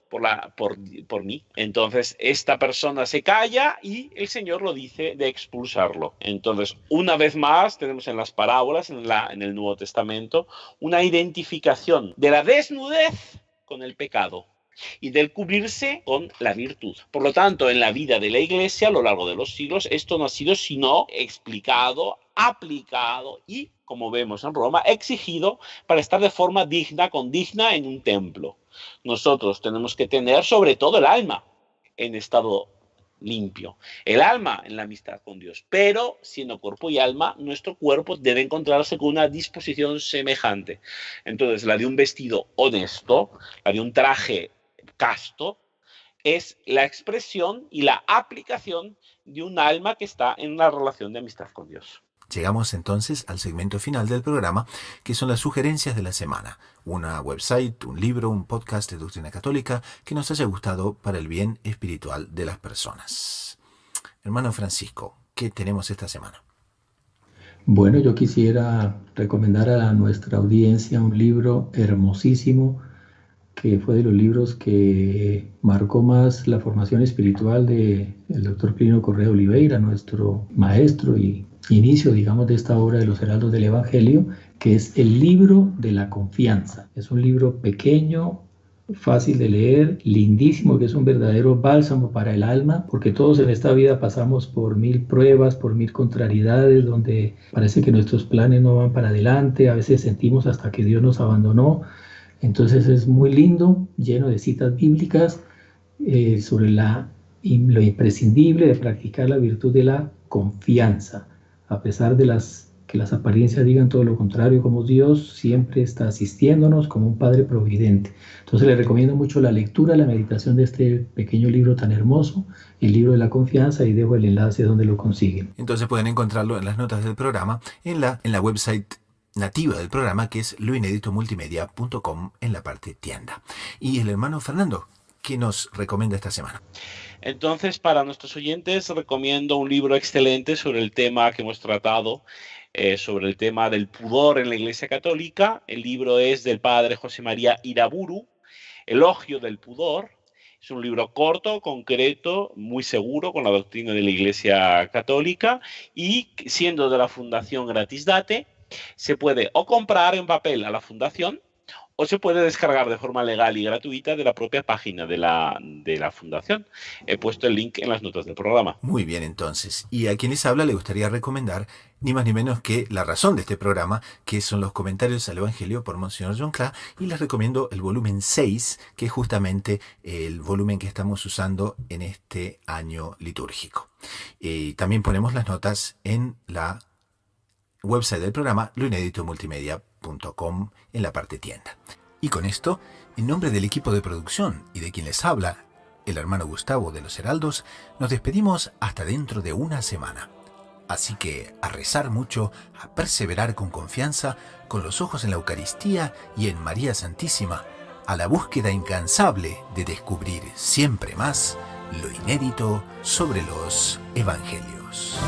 por mí? Entonces esta persona se calla y el Señor lo dice de expulsarlo. Entonces, una vez más tenemos en las parábolas, en el Nuevo Testamento, una identificación de la desnudez con el pecado y del cubrirse con la virtud. Por lo tanto, en la vida de la Iglesia a lo largo de los siglos, esto no ha sido sino explicado, aplicado y, como vemos en Roma, exigido para estar de forma digna, condigna en un templo. Nosotros tenemos que tener sobre todo el alma en estado limpio, el alma en la amistad con Dios, pero siendo cuerpo y alma, nuestro cuerpo debe encontrarse con una disposición semejante. Entonces, la de un vestido honesto, la de un traje casto, es la expresión y la aplicación de un alma que está en una relación de amistad con Dios. Llegamos entonces al segmento final del programa, que son las sugerencias de la semana. Una website, un libro, un podcast de doctrina católica que nos haya gustado para el bien espiritual de las personas. Hermano Francisco, ¿qué tenemos esta semana? Bueno, yo quisiera recomendar a nuestra audiencia un libro hermosísimo que fue de los libros que marcó más la formación espiritual del doctor Plinio Correa Oliveira, nuestro maestro y inicio, digamos, de esta obra de los Heraldos del Evangelio, que es el libro de la confianza. Es un libro pequeño, fácil de leer, lindísimo, que es un verdadero bálsamo para el alma, porque todos en esta vida pasamos por 1000 pruebas, por 1000 contrariedades, donde parece que nuestros planes no van para adelante, a veces sentimos hasta que Dios nos abandonó. Entonces es muy lindo, lleno de citas bíblicas sobre lo imprescindible de practicar la virtud de la confianza. A pesar de que las apariencias digan todo lo contrario, como Dios siempre está asistiéndonos como un Padre providente. Entonces les recomiendo mucho la lectura, la meditación de este pequeño libro tan hermoso, el libro de la confianza, y dejo el enlace donde lo consiguen. Entonces pueden encontrarlo en las notas del programa, en la website nativa del programa, que es loineditomultimedia.com, en la parte tienda. Y el hermano Fernando, ¿qué nos recomienda esta semana? Entonces, para nuestros oyentes, recomiendo un libro excelente sobre el tema que hemos tratado, sobre el tema del pudor en la Iglesia Católica. El libro es del padre José María Iraburu, Elogio del pudor. Es un libro corto, concreto, muy seguro con la doctrina de la Iglesia Católica, y siendo de la Fundación Gratisdate, se puede o comprar en papel a la Fundación o se puede descargar de forma legal y gratuita de la propia página de la Fundación. He puesto el link en las notas del programa. Muy bien, entonces. Y a quien les habla le gustaría recomendar ni más ni menos que la razón de este programa, que son los comentarios al Evangelio por Monseñor John Cla, y les recomiendo el volumen 6, que es justamente el volumen que estamos usando en este año litúrgico. También ponemos las notas en la website del programa, loineditomultimedia.com, en la parte tienda. Y con esto, en nombre del equipo de producción y de quien les habla, el hermano Gustavo de los Heraldos, nos despedimos hasta dentro de una semana. Así que a rezar mucho, a perseverar con confianza, con los ojos en la Eucaristía y en María Santísima, a la búsqueda incansable de descubrir siempre más lo inédito sobre los Evangelios.